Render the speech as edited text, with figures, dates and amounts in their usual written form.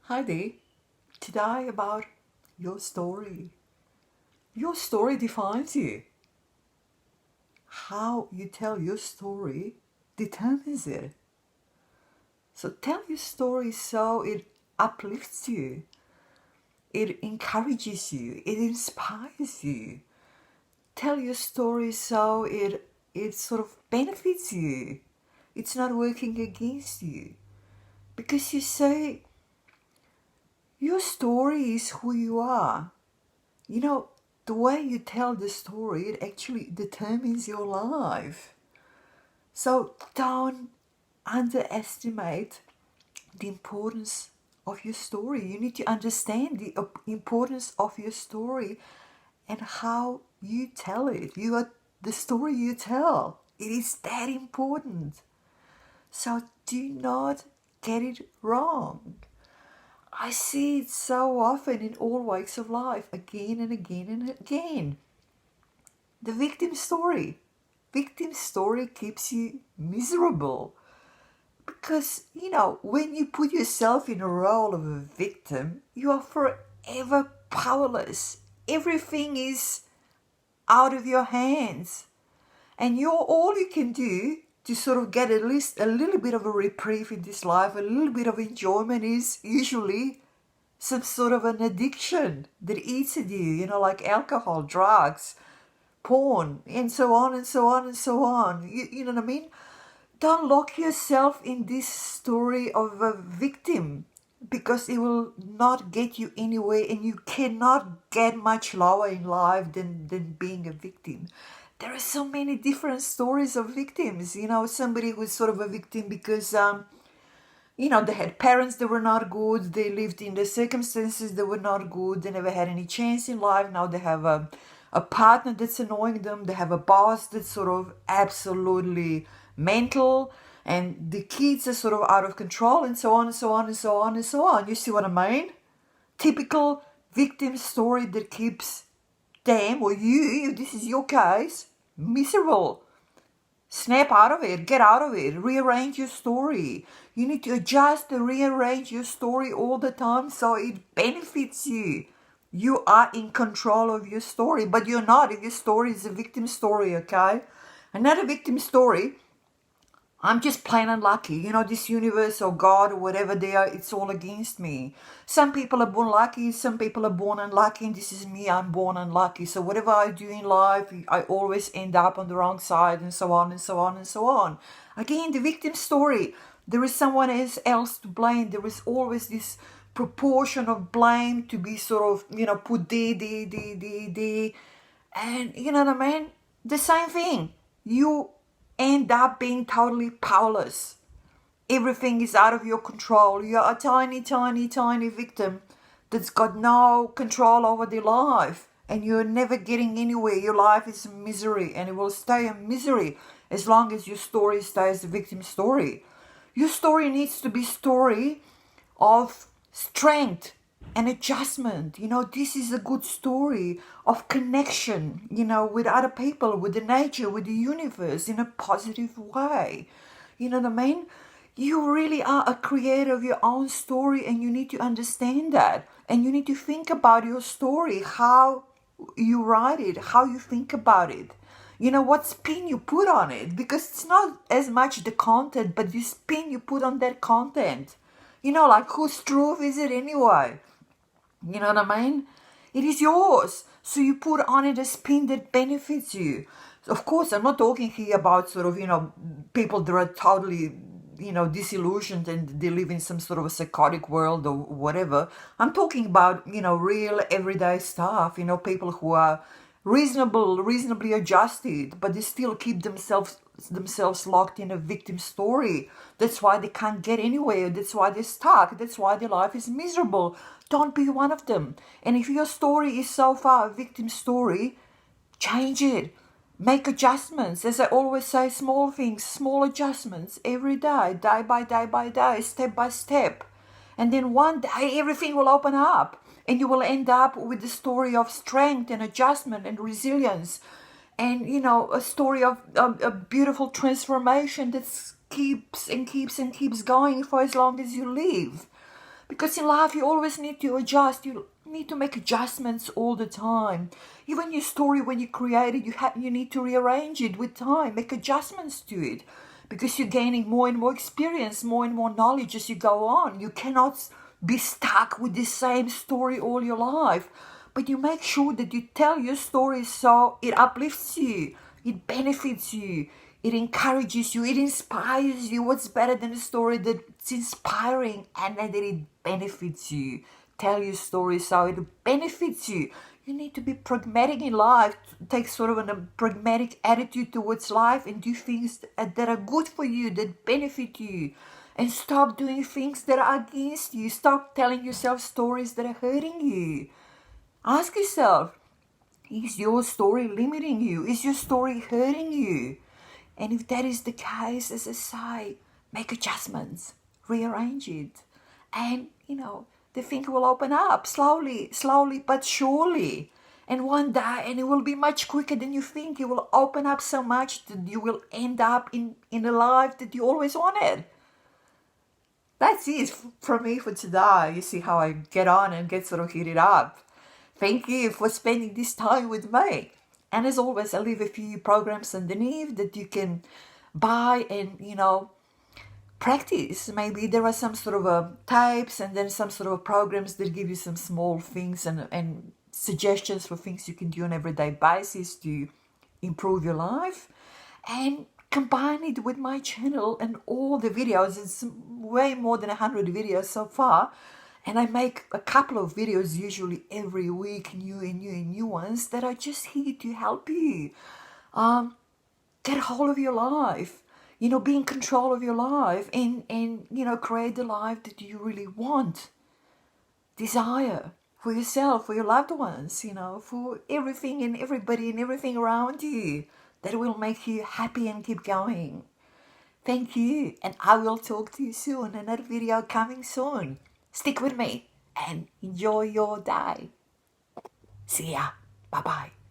Hi there. Today about your story. Your story defines you. How you tell your story determines it. So tell your story so it uplifts you, it encourages you, it inspires you. Tell your story so it sort of benefits you. It's not working against you. Because you say your story is who you are. You know, the way you tell the story, it actually determines your life. So don't underestimate the importance of your story. You need to understand the importance of your story and how you tell it. You are the story you tell. It is that important. So do not get it wrong. I see it so often in all walks of life, again and again and again. The victim story. Victim story keeps you miserable. Because, when you put yourself in a role of a victim, you are forever powerless. Everything is out of your hands. And all you can do to sort of get at least a little bit of a reprieve in this life, a little bit of enjoyment, is usually some sort of an addiction that eats at you, like alcohol, drugs, porn, and so on and so on and so on. You know what I mean? Don't lock yourself in this story of a victim, because it will not get you anywhere, and you cannot get much lower in life than being a victim. There are so many different stories of victims. Somebody who's sort of a victim because they had parents that were not good, they lived in the circumstances that were not good, they never had any chance in life. Now they have a partner that's annoying them, they have a boss that's sort of absolutely mental, and the kids are sort of out of control, and so on and so on and so on and so on. You see what I mean? Typical victim story that keeps them, or you, if this is your case, miserable. Snap out of it, get out of it, rearrange your story. You need to adjust and rearrange your story all the time so it benefits you. You are in control of your story, but you're not if your story is a victim story, okay? Another victim story, I'm just plain unlucky. This universe or God or whatever they are, it's all against me. Some people are born lucky, some people are born unlucky, and this is me, I'm born unlucky. So whatever I do in life, I always end up on the wrong side, and so on and so on and so on. Again, the victim story. There is someone else to blame. There is always this proportion of blame to be sort of, put there. And you know what I mean? The same thing. You end up being totally powerless. Everything is out of your control. You're a tiny, tiny, tiny victim that's got no control over their life. And you're never getting anywhere. Your life is misery, and it will stay a misery as long as your story stays a victim story. Your story needs to be a story of strength and adjustment. This is a good story of connection, with other people, with the nature, with the universe in a positive way. You know what I mean? You really are a creator of your own story, and you need to understand that. And you need to think about your story, how you write it, how you think about it. What spin you put on it, because it's not as much the content, but the spin you put on that content. Like, whose truth is it anyway? You know what I mean? It is yours. So you put on it a spin that benefits you. Of course, I'm not talking here about sort of, people that are totally, disillusioned and they live in some sort of a psychotic world or whatever. I'm talking about, real everyday stuff, people who are reasonably adjusted, but they still keep themselves locked in a victim story. That's why they can't get anywhere. That's why they're stuck. That's why their life is miserable. Don't be one of them. And if your story is so far a victim story, change it. Make adjustments. As I always say, small things, small adjustments every day by day, step by step. And then one day everything will open up, and you will end up with the story of strength and adjustment and resilience, and a story of a beautiful transformation that keeps and keeps and keeps going for as long as you live. Because in life, you always need to adjust. You need to make adjustments all the time. Even your story, when you create it, you need to rearrange it with time, make adjustments to it. Because you're gaining more and more experience, more and more knowledge as you go on. You cannot be stuck with the same story all your life. But you make sure that you tell your story so it uplifts you, it benefits you, it encourages you, it inspires you. What's better than a story that's inspiring and that it benefits you? Tell your story so it benefits you. You need to be pragmatic in life, take sort of a pragmatic attitude towards life and do things that are good for you, that benefit you. And stop doing things that are against you. Stop telling yourself stories that are hurting you. Ask yourself, is your story limiting you? Is your story hurting you? And if that is the case, as I say, make adjustments, rearrange it. And, the thing will open up slowly but surely. And one day, and it will be much quicker than you think. It will open up so much that you will end up in a life that you always wanted. That's it from me for today. You see how I get on and get sort of heated up. Thank you for spending this time with me. And as always, I'll leave a few programs underneath that you can buy and, practice. Maybe there are some sort of types and then some sort of programs that give you some small things and suggestions for things you can do on an everyday basis to improve your life. And combine it with my channel and all the videos. It's way more than 100 videos so far. And I make a couple of videos usually every week, new ones that are just here to help you get a hold of your life, be in control of your life and create the life that you really want, desire for yourself, for your loved ones, for everything and everybody and everything around you that will make you happy and keep going. Thank you, and I will talk to you soon. Another video coming soon. Stick with me and enjoy your day. See ya. Bye-bye.